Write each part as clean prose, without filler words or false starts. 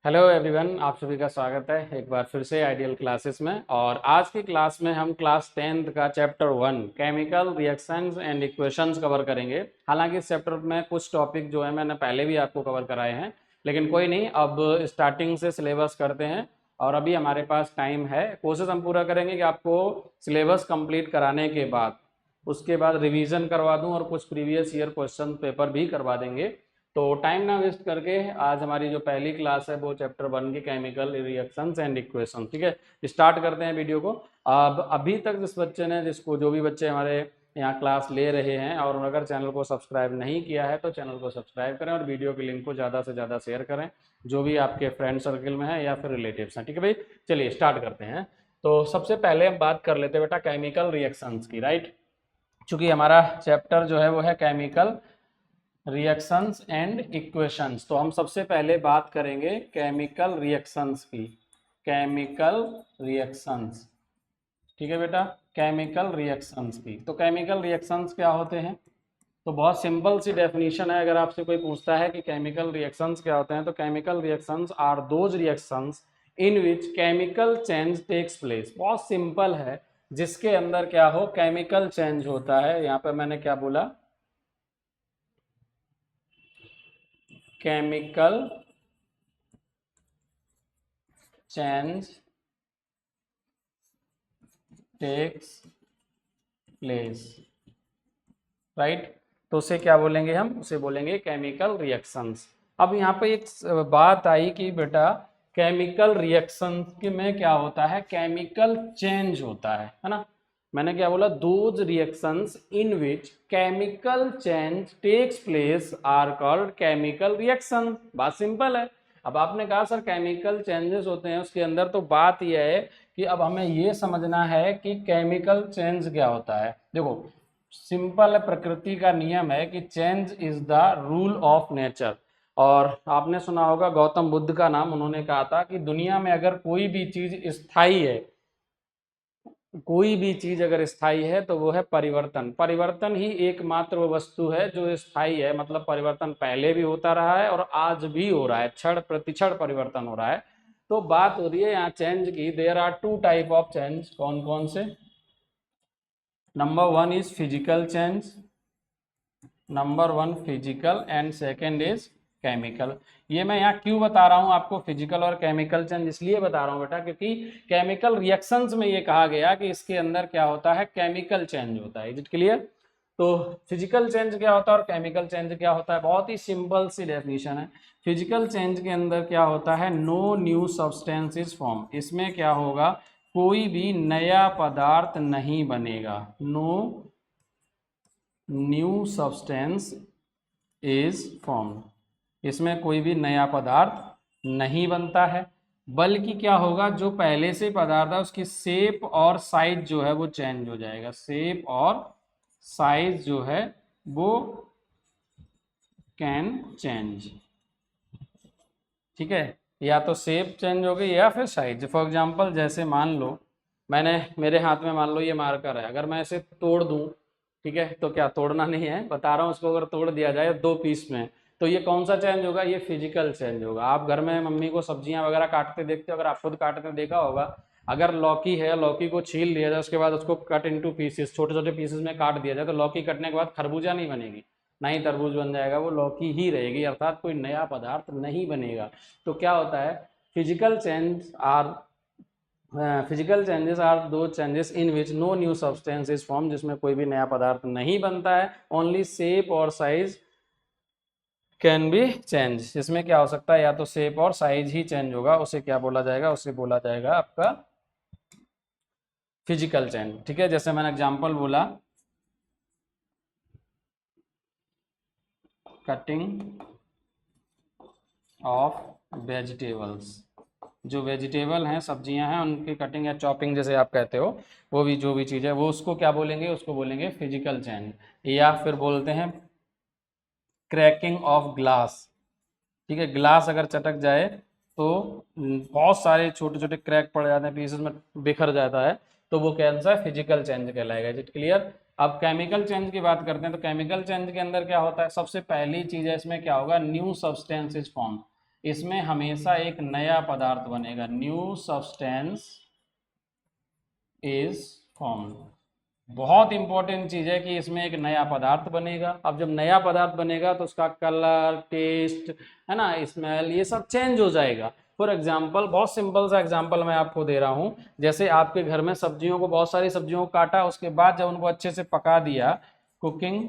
Hello everyone, आप सभी का स्वागत है एक बार फिर से आइडियल क्लासेस में। और आज की क्लास में हम क्लास 10th का chapter 1 chemical reactions and equations cover करेंगे। हालांकि इस चैप्टर में कुछ टॉपिक जो है मैंने पहले भी आपको कवर कराए हैं, लेकिन कोई नहीं, अब स्टार्टिंग से सिलेबस करते हैं। और अभी हमारे पास टाइम है, कोशिश हम पूरा करेंगे कि आपको सिलेबस कंप्लीट कराने के बाद उसके बाद रिवीजन करवा दूं और कुछ प्रीवियस ईयर क्वेश्चन पेपर भी करवा देंगे। तो टाइम ना वेस्ट करके आज हमारी जो पहली क्लास है वो चैप्टर 1 की केमिकल रिएक्शंस एंड इक्वेशन, ठीक है, स्टार्ट करते हैं वीडियो को। अब अभी तक जिस बच्चे ने जो भी बच्चे हमारे यहाँ क्लास ले रहे हैं और अगर चैनल को सब्सक्राइब नहीं किया है तो चैनल को सब्सक्राइब करें और वीडियो की लिंक को ज़्यादा से ज़्यादा शेयर करें, जो भी आपके फ्रेंड सर्कल में है या फिर रिलेटिव्स हैं। ठीक है भाई, चलिए स्टार्ट करते हैं। तो सबसे पहले हम बात कर लेते हैं बेटा केमिकल रिएक्शंस की, राइट। चूंकि हमारा चैप्टर जो है वो है केमिकल रिएक्शंस एंड इक्वेशंस, तो हम सबसे पहले बात करेंगे केमिकल रिएक्शंस की। केमिकल रिएक्शंस, ठीक है बेटा, केमिकल रिएक्शंस की। तो केमिकल रिएक्शंस क्या होते हैं? तो बहुत सिंपल सी डेफिनेशन है। अगर आपसे कोई पूछता है कि केमिकल रिएक्शंस क्या होते हैं, तो chemical reactions are those reactions in which chemical change takes place. बहुत सिंपल है, जिसके अंदर क्या हो, केमिकल चेंज होता है। यहाँ पे मैंने क्या बोला, chemical change takes place, right. तो उसे क्या बोलेंगे हम? उसे बोलेंगे केमिकल रिएक्शंस। अब यहाँ पे एक बात आई कि बेटा केमिकल रिएक्शन में क्या होता है, केमिकल चेंज होता है ना। मैंने क्या बोला, those reactions in which chemical change takes place are called chemical reaction. बात सिंपल है। अब आपने कहा सर केमिकल चेंजेस होते हैं उसके अंदर, तो बात यह है कि अब हमें ये समझना है कि केमिकल चेंज क्या होता है। देखो सिंपल है, प्रकृति का नियम है कि change is the rule of nature. और आपने सुना होगा गौतम बुद्ध का नाम, उन्होंने कहा था कि दुनिया में अगर कोई भी चीज स्थायी है, कोई भी चीज अगर स्थायी है तो वो है परिवर्तन। परिवर्तन ही एकमात्र वो वस्तु है जो स्थायी है, मतलब परिवर्तन पहले भी होता रहा है और आज भी हो रहा है, क्षण प्रतिक्षण परिवर्तन हो रहा है। तो बात हो रही है यहाँ चेंज की। There are two type of change. कौन कौन से? Number 1 is physical change, number 1 physical and second is chemical. ये मैं यहाँ क्यों बता रहा हूँ आपको फिजिकल और केमिकल चेंज? इसलिए बता रहा हूँ बेटा क्योंकि केमिकल रिएक्शंस में ये कहा गया कि इसके अंदर क्या होता है, केमिकल चेंज होता है। Is it clear? तो फिजिकल चेंज क्या होता है और केमिकल चेंज क्या होता है? बहुत ही सिंपल सी डेफिनेशन है। फिजिकल चेंज के अंदर क्या होता है, no new substance is form. इसमें क्या होगा, कोई भी नया पदार्थ नहीं बनेगा। No new substance is formed. इसमें कोई भी नया पदार्थ नहीं बनता है, बल्कि क्या होगा, जो पहले से पदार्थ है उसकी शेप और साइज जो है वो चेंज हो जाएगा। शेप और साइज जो है वो कैन चेंज, ठीक है। या तो शेप चेंज हो गई या फिर साइज। फॉर एग्जांपल जैसे मान लो मेरे हाथ में मान लो ये मार्कर है, अगर मैं इसे तोड़ दूं, ठीक है, तो क्या तोड़ना नहीं है, बता रहा हूँ, उसको अगर तोड़ दिया जाए 2 पीस में, तो ये कौन सा चेंज होगा? ये फिजिकल चेंज होगा। आप घर में मम्मी को सब्जियां वगैरह काटते देखते हो, अगर आप खुद काटते देखा होगा, अगर लौकी है, लौकी को छील लिया जाए, उसके बाद उसको कट इनटू पीसेस, छोटे छोटे पीसेस में काट दिया जाए, तो लौकी कटने के बाद खरबूजा नहीं बनेगी, ना ही तरबूज बन जाएगा, वो लौकी ही रहेगी, अर्थात कोई नया पदार्थ नहीं बनेगा। तो क्या होता है, physical change are physical changes are those changes in which no new substance is form, जिसमें कोई भी नया पदार्थ नहीं बनता है। ओनली शेप और साइज कैन बी चेंज। इसमें क्या हो सकता है, या तो शेप और साइज ही चेंज होगा, उसे क्या बोला जाएगा, उसे बोला जाएगा आपका फिजिकल चेंज, ठीक है। जैसे मैंने एग्जांपल बोला, कटिंग ऑफ वेजिटेबल्स। जो वेजिटेबल हैं, सब्जियां हैं, उनकी कटिंग या चॉपिंग जैसे आप कहते हो, वो भी जो भी चीज़ है वो उसको क्या बोलेंगे, उसको बोलेंगे फिजिकल चेंज। या फिर बोलते हैं क्रैकिंग ऑफ ग्लास, ठीक है। ग्लास अगर चटक जाए तो बहुत सारे छोटे छोटे क्रैक पड़ जाते हैं, पीसेस में बिखर जाता है, तो वो कौन सा फिजिकल चेंज कहलाएगा। Is it clear? अब केमिकल चेंज की बात करते हैं, तो केमिकल चेंज के अंदर क्या होता है, सबसे पहली चीज़ है इसमें क्या होगा, न्यू सब्सटेंस इज फॉर्म। इसमें हमेशा एक नया पदार्थ बनेगा, न्यू सब्सटेंस इज फॉर्म्ड। बहुत इंपॉर्टेंट चीज है कि इसमें एक नया पदार्थ बनेगा। अब जब नया पदार्थ बनेगा तो उसका कलर, टेस्ट, है ना, स्मेल, ये सब चेंज हो जाएगा। फॉर एग्जाम्पल, बहुत सिंपल सा एग्जाम्पल मैं आपको दे रहा हूँ। जैसे आपके घर में सब्जियों को, बहुत सारी सब्जियों को काटा, उसके बाद जब उनको अच्छे से पका दिया, कुकिंग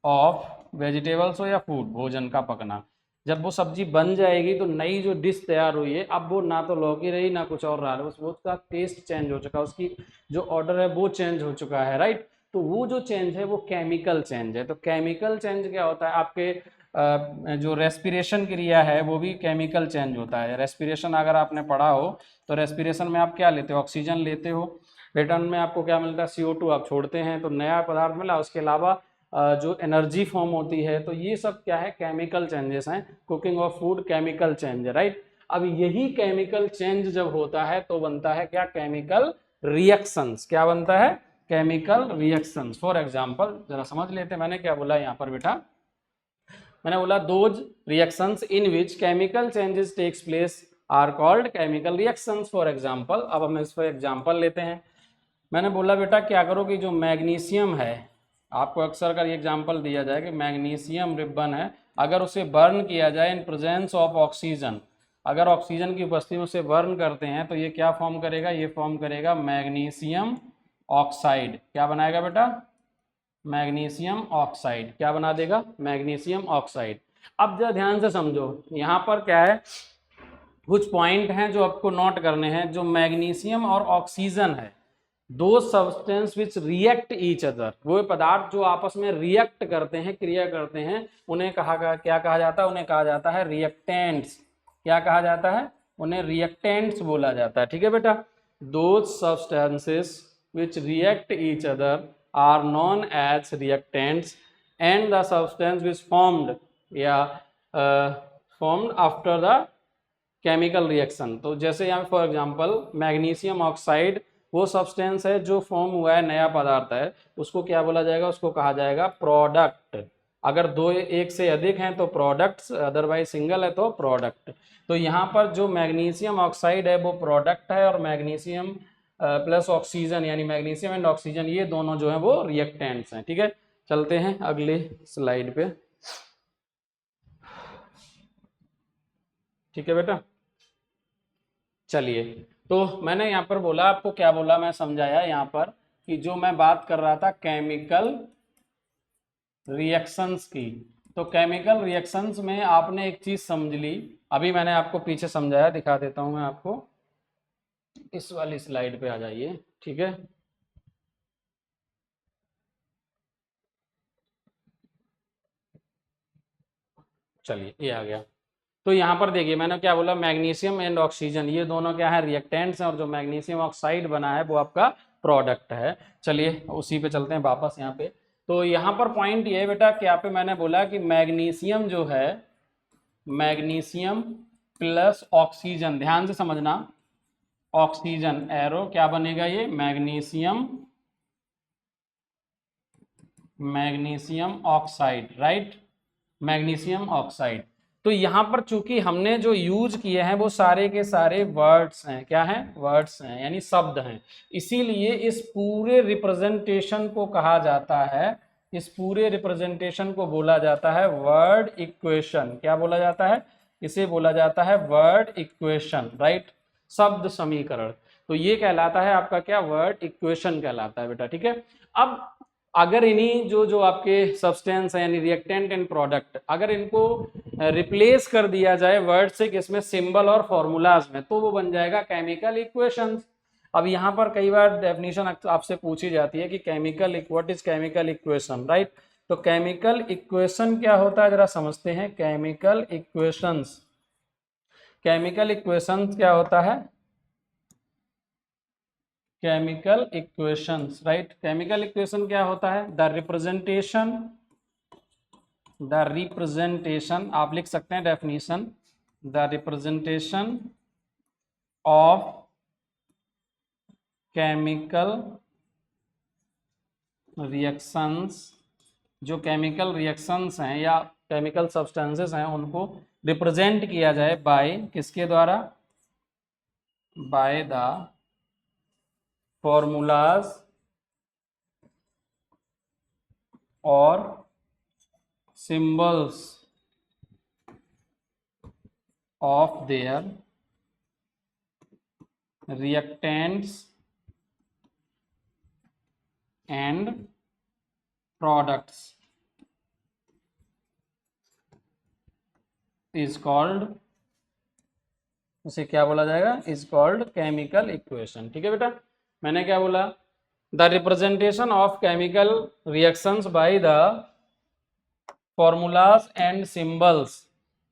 ऑफ वेजिटेबल्स हो या फूड, भोजन का पकना, जब वो सब्जी बन जाएगी तो नई जो डिश तैयार हुई है, अब वो ना तो लौकी रही ना कुछ और रहा, वो उसका टेस्ट चेंज हो चुका, उसकी जो ऑर्डर है वो चेंज हो चुका है, राइट। तो वो जो चेंज है वो केमिकल चेंज है। तो केमिकल चेंज क्या होता है, आपके जो रेस्पिरेशन क्रिया है वो भी केमिकल चेंज होता है। रेस्पिरेशन अगर आपने पढ़ा हो तो रेस्पिरेशन में आप क्या लेते हो, ऑक्सीजन लेते हो, रिटर्न में आपको क्या मिलता है, CO2 आप छोड़ते हैं, तो नया पदार्थ मिला। उसके अलावा जो एनर्जी फॉर्म होती है, तो ये सब क्या है, केमिकल चेंजेस हैं। Cooking of food chemical change है, राइट। अब यही केमिकल चेंज जब होता है तो बनता है क्या, केमिकल रिएक्शंस। क्या बनता है, केमिकल रिएक्शंस। फॉर एग्जांपल जरा समझ लेते हैं मैंने क्या बोला यहाँ पर बेटा। मैंने बोला those reactions in which chemical changes takes place are called chemical reactions. For example, अब हम इस पर एग्जांपल लेते हैं। मैंने बोला बेटा क्या करो कि जो मैग्नीशियम है, आपको अक्सर का ये एग्जांपल दिया जाए कि मैग्नीशियम रिबन है, अगर उसे बर्न किया जाए इन प्रेजेंस ऑफ ऑक्सीजन, अगर ऑक्सीजन की उपस्थिति में उसे बर्न करते हैं तो ये क्या फॉर्म करेगा, ये फॉर्म करेगा मैग्नीशियम ऑक्साइड। क्या बनाएगा बेटा, मैग्नीशियम ऑक्साइड। क्या बना देगा, मैग्नीशियम ऑक्साइड। अब जरा ध्यान से समझो, यहाँ पर क्या है, कुछ पॉइंट हैं जो आपको नोट करने हैं। जो मैग्नीशियम और ऑक्सीजन है, दो substance which react each other, वो पदार्थ जो आपस में रिएक्ट करते हैं, क्रिया करते हैं, उन्हें क्या कहा जाता है, उन्हें कहा जाता है रिएक्टेंट्स। क्या कहा जाता है, उन्हें रिएक्टेंट्स बोला जाता है, ठीक है बेटा। Those substances which react each other are known as reactants and the substance which formed या formed after the chemical reaction. तो जैसे यहाँ फॉर एग्जांपल मैग्नीशियम ऑक्साइड वो सब्सटेंस है जो फॉर्म हुआ है, नया पदार्थ है, उसको क्या बोला जाएगा, उसको कहा जाएगा प्रोडक्ट। अगर दो एक से अधिक हैं तो प्रोडक्ट्स, अदरवाइज सिंगल है तो प्रोडक्ट। तो यहाँ पर जो मैग्नीशियम ऑक्साइड है वो प्रोडक्ट है, और मैग्नीशियम प्लस ऑक्सीजन यानी मैग्नीशियम एंड ऑक्सीजन ये दोनों जो है वो रिएक्टेंट्स हैं, ठीक है। चलते हैं अगले स्लाइड पे, ठीक है बेटा। चलिए, तो मैंने यहाँ पर बोला, आपको क्या बोला मैं समझाया यहाँ पर, कि जो मैं बात कर रहा था केमिकल रिएक्शंस की, तो केमिकल रिएक्शंस में आपने एक चीज समझ ली, अभी मैंने आपको पीछे समझाया, दिखा देता हूं मैं आपको, इस वाली स्लाइड पे आ जाइए, ठीक है। चलिए ये आ गया। तो यहाँ पर देखिए मैंने क्या बोला, मैग्नीशियम एंड ऑक्सीजन ये दोनों क्या है, रिएक्टेंट्स हैं, और जो मैग्नीशियम ऑक्साइड बना है वो आपका प्रोडक्ट है। चलिए उसी पे चलते हैं वापस यहाँ पे। तो यहाँ पर पॉइंट ये है बेटा कि यहाँ पे मैंने बोला कि मैग्नीशियम जो है, मैग्नीशियम प्लस ऑक्सीजन, ध्यान से समझना, ऑक्सीजन एरो क्या बनेगा, ये magnesium, magnesium oxide, right, magnesium oxide. तो यहां पर चूंकि हमने जो यूज किए हैं वो सारे के सारे वर्ड्स हैं, क्या हैं, वर्ड्स हैं यानी शब्द हैं, इसीलिए इस पूरे रिप्रेजेंटेशन को कहा जाता है, इस पूरे रिप्रेजेंटेशन को बोला जाता है वर्ड इक्वेशन। क्या बोला जाता है, इसे बोला जाता है वर्ड इक्वेशन, राइट, शब्द समीकरण। तो ये कहलाता है आपका क्या, वर्ड इक्वेशन कहलाता है बेटा, ठीक है। अब अगर इन्हीं जो जो आपके सब्सटेंस है यानी रिएक्टेंट एंड प्रोडक्ट, अगर इनको रिप्लेस कर दिया जाए वर्ड से किसमें, सिंबल और फॉर्मूलाज में, तो वो बन जाएगा केमिकल इक्वेशंस। अब यहाँ पर कई बार डेफिनेशन आपसे पूछी जाती है कि chemical, what is chemical equation, right. तो केमिकल इक्वेशन क्या होता है जरा समझते हैं। केमिकल इक्वेशंस, केमिकल इक्वेशंस क्या होता है, chemical equations, right. Chemical equation क्या होता है, द रिप्रेजेंटेशन, द रिप्रेजेंटेशन, आप लिख सकते हैं definition, the representation of chemical reactions, जो केमिकल रिएक्शंस हैं या केमिकल सब्सटेंसेस हैं उनको रिप्रेजेंट किया जाए बाय किसके द्वारा, बाय द फॉर्मूलाज और symbols of their reactants and products is called, उसे क्या बोला जाएगा, इज कॉल्ड केमिकल इक्वेशन। ठीक है बेटा, मैंने क्या बोला, the representation of chemical reactions by the formulas and symbols,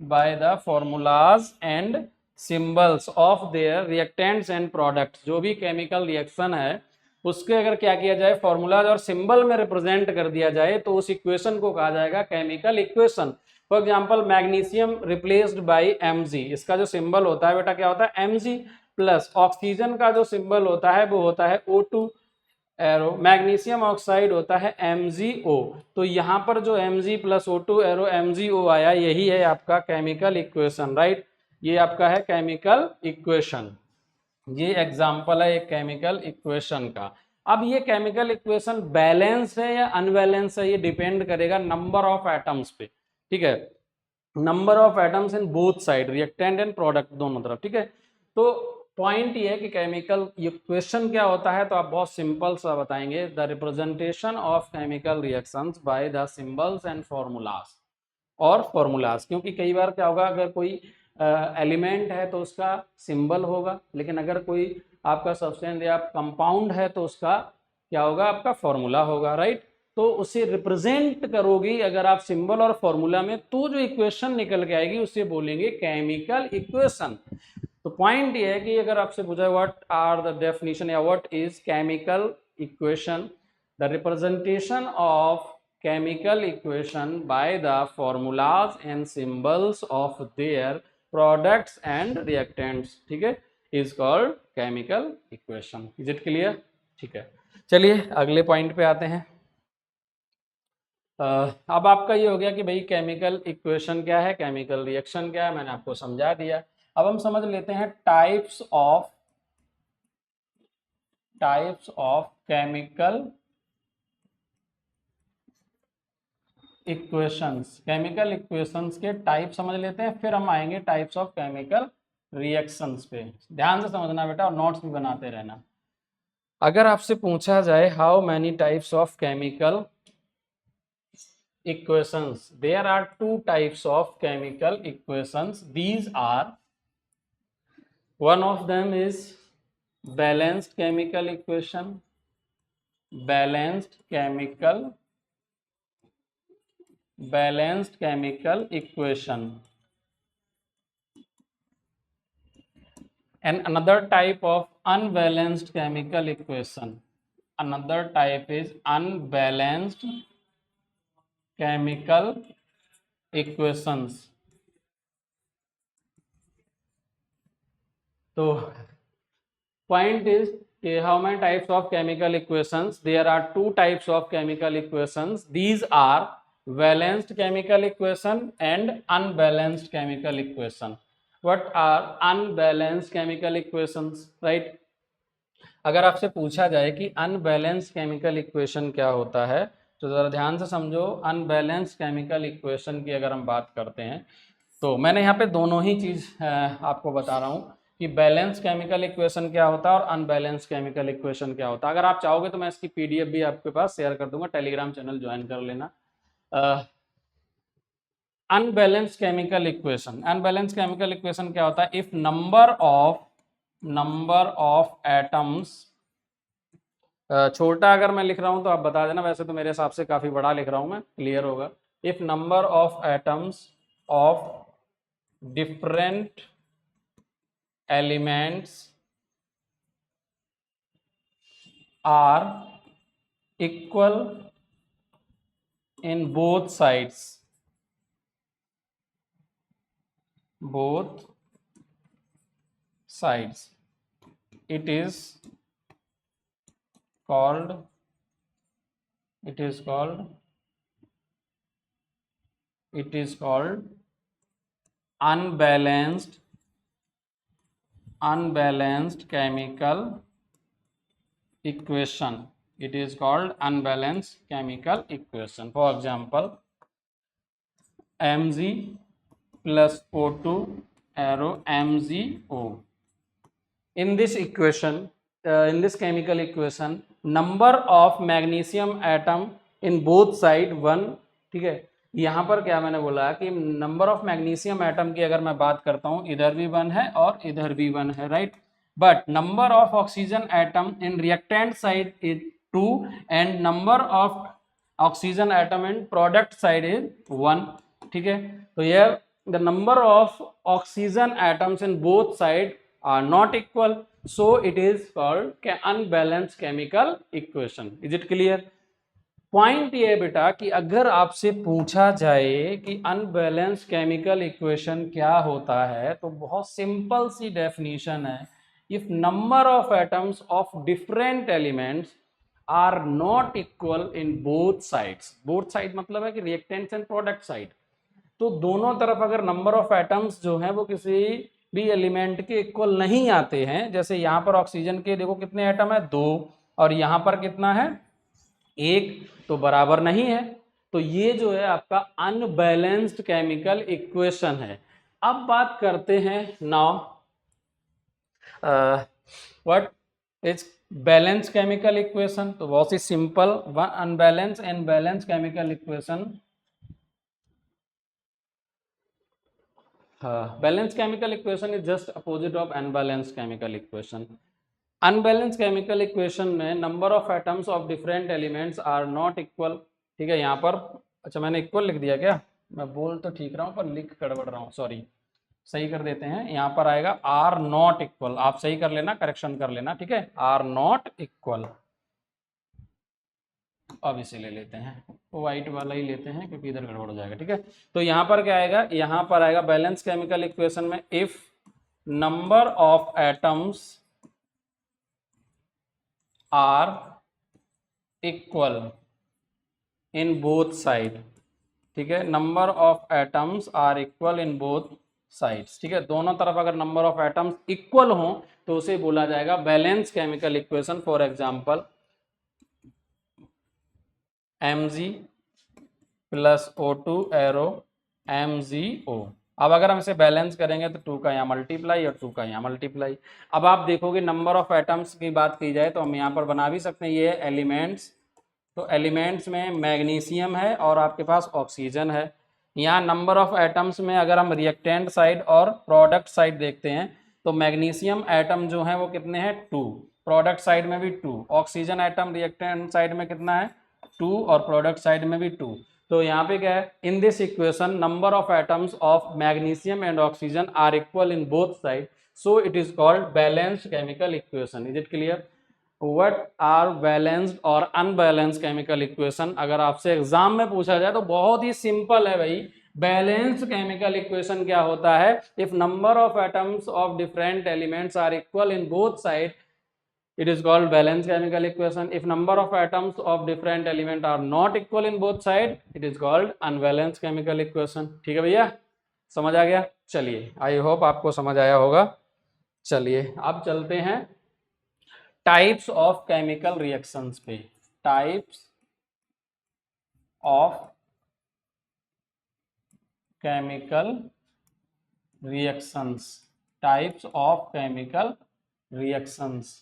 by the formulas and symbols of their reactants and products, जो भी केमिकल रिएक्शन है उसके अगर क्या किया जाए, फॉर्मूलाज और सिंबल में रिप्रेजेंट कर दिया जाए तो उस इक्वेशन को कहा जाएगा chemical equation. For example magnesium replaced by Mg, इसका जो सिंबल होता है बेटा क्या होता है, Mg, प्लस ऑक्सीजन का जो सिंबल होता है वो होता है O2 एरो, मैग्नीशियम ऑक्साइड होता है MgO। तो यहाँ पर जो Mg plus O2 arrow MgO आया, यही है आपका केमिकल इक्वेशन, राइट। ये आपका है केमिकल इक्वेशन, ये एग्जाम्पल है एक केमिकल इक्वेशन का। अब ये केमिकल इक्वेशन बैलेंस है या अनबैलेंस है, ये डिपेंड करेगा नंबर ऑफ एटम्स पे। ठीक है, number of atoms in both side, reactant and product दोनों तरफ। ठीक है, तो पॉइंट ये है कि केमिकल इक्वेशन क्या होता है, तो आप बहुत सिंपल सा बताएंगे, the representation of chemical reactions by the symbols and formulas और फॉर्मूलाज। क्योंकि कई बार क्या होगा, अगर कोई एलिमेंट है तो उसका सिंबल होगा, लेकिन अगर कोई आपका सब्सटेंस या कंपाउंड है तो उसका क्या होगा, आपका फॉर्मूला होगा, राइट। तो उसे रिप्रेजेंट करोगी अगर आप सिंबल और फॉर्मूला में, तो जो इक्वेशन निकल के आएगी उसे बोलेंगे केमिकल इक्वेशन। तो पॉइंट ये है कि अगर आपसे पूछा व्हाट आर द डेफिनेशन या what is chemical equation, the representation of chemical equation by the formulas and symbols of their products and reactants, ठीक है, is called chemical equation। is it clear? ठीक है, चलिए अगले पॉइंट पे आते हैं। अब आपका ये हो गया कि भाई केमिकल इक्वेशन क्या है, केमिकल रिएक्शन क्या है, मैंने आपको समझा दिया। अब हम समझ लेते हैं types of chemical equations. Chemical equations के टाइप समझ लेते हैं, फिर हम आएंगे टाइप्स ऑफ केमिकल रिएक्शंस पे। ध्यान से समझना बेटा और नोट्स भी बनाते रहना। अगर आपसे पूछा जाए how many types of chemical equations, there are two types of chemical equations, these are, one of them is balanced chemical equation, balanced chemical equation, and another type of unbalanced chemical equation, another type is unbalanced chemical equations। तो point is how many types of chemical equations, there are two types of chemical equations, these are balanced chemical equation and unbalanced chemical equation। what are unbalanced chemical equations, right? अगर आपसे पूछा जाए कि unbalance chemical equation क्या होता है, तो ज़रा ध्यान से समझो। अनबैलेंस केमिकल इक्वेशन की अगर हम बात करते हैं, तो मैंने यहाँ पे दोनों ही चीज़ आपको बता रहा हूँ कि बैलेंस केमिकल इक्वेशन क्या होता है और अनबैलेंस केमिकल इक्वेशन क्या होता है। अगर आप चाहोगे तो मैं इसकी PDF भी आपके पास शेयर कर दूंगा, टेलीग्राम चैनल ज्वाइन कर लेना। Unbalance chemical equation, unbalance chemical equation क्या होता है, इफ नंबर ऑफ एटम्स, छोटा अगर मैं लिख रहा हूं तो आप बता देना, वैसे तो मेरे हिसाब से काफी बड़ा लिख रहा हूं मैं, क्लियर होगा। If number of atoms of different elements are equal in both sides, it is called unbalanced chemical equation. It is called unbalanced chemical equation. For example, Mg plus O2 arrow MgO. In this equation, in this chemical equation, number of magnesium atom in both side 1. ठीक है, यहाँ पर क्या मैंने बोला कि number of magnesium atom की अगर मैं बात करता हूँ, इधर भी 1 है और इधर भी 1 है, right. But number of oxygen atom in reactant side is 2 and number of oxygen atom in product side is 1. ठीक है, तो ये the number of oxygen atoms in both side are not equal, so it is called unbalanced chemical equation. Is it clear? Point ये बेटा कि अगर आपसे पूछा जाए कि अनबैलेंस्ड केमिकल इक्वेशन क्या होता है, तो बहुत सिंपल सी डेफिनेशन है. If number of atoms of different elements are not equal in both sides. Both side मतलब है कि रिएक्टेंट्स एंड प्रोडक्ट साइड. तो दोनों तरफ अगर नंबर ऑफ एटम्स जो है वो किसी भी एलिमेंट के इक्वल नहीं आते हैं, जैसे यहाँ पर ऑक्सीजन के देखो कितने एटम है, 2, और यहाँ पर कितना है, 1, तो बराबर नहीं है. तो ये जो है आपका अनबैलेंस्ड केमिकल इक्वेशन है. अब बात करते हैं now what is balance chemical equation. तो बहुत ही simple, one unbalance and balance chemical equation. Balanced chemical equation is just opposite of unbalanced chemical equation. Unbalanced chemical equation में number of atoms of different elements are not equal. ठीक है, यहाँ पर अच्छा मैंने इक्वल लिख दिया क्या, मैं बोल तो ठीक रहा हूँ पर लिख गड़बड़ रहा हूँ, सॉरी. सही कर देते हैं, यहाँ पर आएगा आर नॉट इक्वल. आप सही कर लेना, करेक्शन कर लेना, ठीक है. Are not equal. अब इसे ले लेते हैं, व्हाइट वाला ही लेते हैं क्योंकि इधर गड़बड़ हो जाएगा. ठीक है, तो यहाँ पर क्या आएगा, यहाँ पर आएगा बैलेंस केमिकल इक्वेशन में if number of atoms are equal in both side. ठीक है, number of atoms are equal in both sides. ठीक है, दोनों तरफ अगर नंबर ऑफ एटम्स इक्वल हो तो उसे बोला जाएगा balance chemical equation. For example Mg plus O2 arrow MgO. अब अगर हम इसे बैलेंस करेंगे तो 2 का यहाँ मल्टीप्लाई और 2 का यहाँ मल्टीप्लाई. अब आप देखोगे नंबर ऑफ एटम्स की बात की जाए तो हम यहाँ पर बना भी सकते हैं ये एलिमेंट्स. तो एलिमेंट्स में मैग्नीशियम है और आपके पास ऑक्सीजन है. यहाँ नंबर ऑफ एटम्स में अगर हम रिएक्टेंट साइड और प्रोडक्ट साइड देखते हैं तो मैग्नीशियम एटम जो है वो कितने हैं, 2. प्रोडक्ट साइड में भी 2. ऑक्सीजन एटम रिएक्टेंट साइड में कितना है, 2, और प्रोडक्ट साइड में भी 2. तो यहाँ पे क्या है, in this equation number of atoms of magnesium and oxygen are equal in both side, so it is called balanced chemical equation. Is it clear? What are balanced और अनबैलेंस्ड केमिकल इक्वेशन. अगर आपसे exam में पूछा जाए तो बहुत ही simple है भाई. बैलेंस्ड केमिकल इक्वेशन क्या होता है, if number of atoms of different elements are equal in both side, it is called balanced chemical equation. If number of atoms of different element are not equal in both side, it is called unbalanced chemical equation. ठीक है भैया, समझ आ गया. चलिए, I hope आपको समझ आया होगा. चलिए अब चलते हैं टाइप्स ऑफ केमिकल रिएक्शंस पे. Types of chemical reactions. Types of chemical reactions.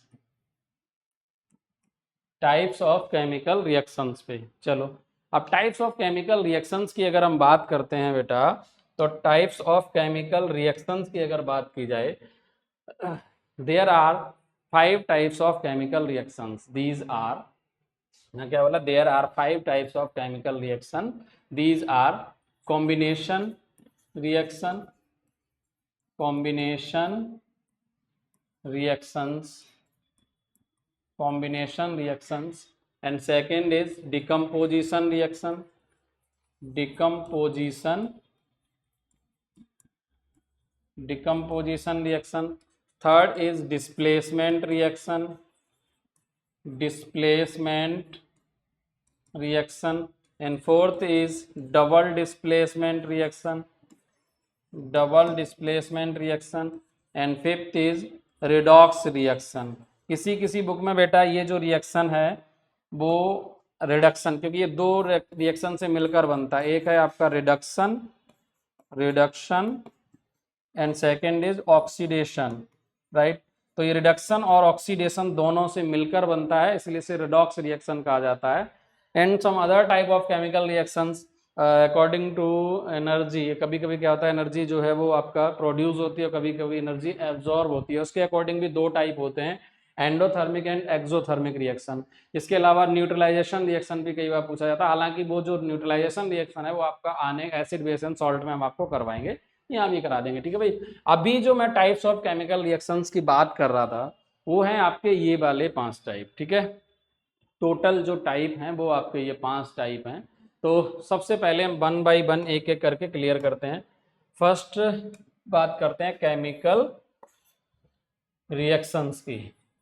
Types of chemical reactions पे. चलो अब टाइप्स ऑफ केमिकल रिएक्शंस की अगर हम बात करते हैं बेटा, तो टाइप्स ऑफ केमिकल रिएक्शंस की अगर बात की जाए, there are 5 types of chemical reactions. These are, ना क्या बोला, there are 5 types of chemical reaction. These are combination reaction, combination reactions, combination reactions, and second is decomposition reaction, decomposition reaction. Third is displacement reaction, displacement reaction, and fourth is double displacement reaction, double displacement reaction, and fifth is redox reaction. किसी किसी book में बेटा ये जो reaction है वो reduction, क्योंकि ये दो रिएक्शन से मिलकर बनता है, एक है आपका reduction and second is oxidation, right. तो ये रिडक्शन और ऑक्सीडेशन दोनों से मिलकर बनता है, इसलिए इसे रिडॉक्स रिएक्शन कहा जाता है। And some other type of chemical reactions according to energy, कभी कभी क्या होता है एनर्जी जो है वो आपका प्रोड्यूस होती है, कभी कभी एनर्जी एब्जॉर्ब होती है, उसके अकॉर्डिंग भी दो टाइप होते हैं, एंडोथर्मिक एंड एक्सोथर्मिक रिएक्शन। इसके अलावा न्यूट्रलाइजेशन रिएक्शन भी कई बार पूछा जाता है, हालांकि वो जो न्यूट्रलाइजेशन रिएक्शन है वो आपका आने एसिड बेस एंड सॉल्ट में हम आपको करवाएंगे, यहाँ भी करा देंगे, ठीक है भाई। अभी जो मैं टाइप्स ऑफ केमिकल रिएक्शंस की बात कर रहा था वो हैं आपके ये वाले 5 टाइप, ठीक है। टोटल जो टाइप हैं वो आपके ये 5 टाइप हैं। तो सबसे पहले हम 1 बाई 1 एक एक करके क्लियर करते हैं। फर्स्ट बात करते हैं केमिकल रिएक्शंस की।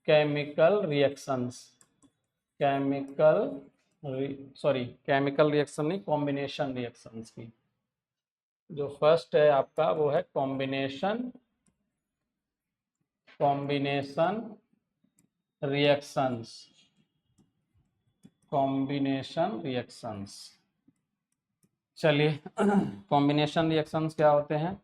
केमिकल रिएक्शंस, केमिकल रिएक्शन नहीं, कॉम्बिनेशन रिएक्शंस की। जो फर्स्ट है आपका वो है कॉम्बिनेशन रिएक्शंस। कॉम्बिनेशन रिएक्शंस, चलिए कॉम्बिनेशन रिएक्शंस क्या होते हैं?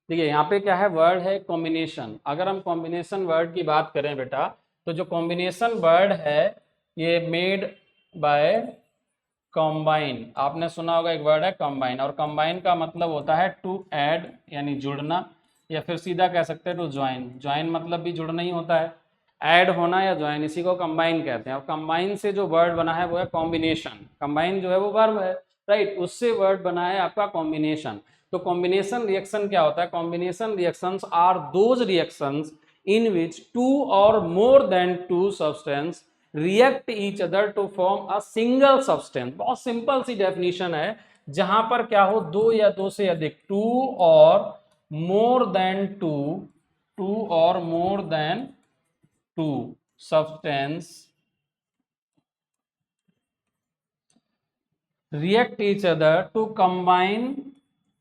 देखिए यहाँ पे क्या है, वर्ड है कॉम्बिनेशन। अगर हम कॉम्बिनेशन वर्ड की बात करें बेटा, तो जो कॉम्बिनेशन वर्ड है ये मेड बाय कॉम्बाइन। आपने सुना होगा एक वर्ड है कॉम्बाइन, और कॉम्बाइन का मतलब होता है टू ऐड यानी जुड़ना, या फिर सीधा कह सकते हैं टू ज्वाइन। ज्वाइन मतलब भी जुड़ना ही होता है, ऐड होना या ज्वाइन, इसी को कंबाइन कहते हैं। और कंबाइन से जो वर्ड बना है वो है कॉम्बिनेशन। कंबाइन जो है वो वर्ब है, राइट, उससे वर्ड बना है आपका कॉम्बिनेशन। तो कॉम्बिनेशन रिएक्शन क्या होता है? Combination reactions are those reactions in which two और more than two substance react each other to form a single substance. बहुत सिंपल सी डेफिनेशन है, जहां पर क्या हो, दो या दो से अधिक, टू और more than two substance react each other to combine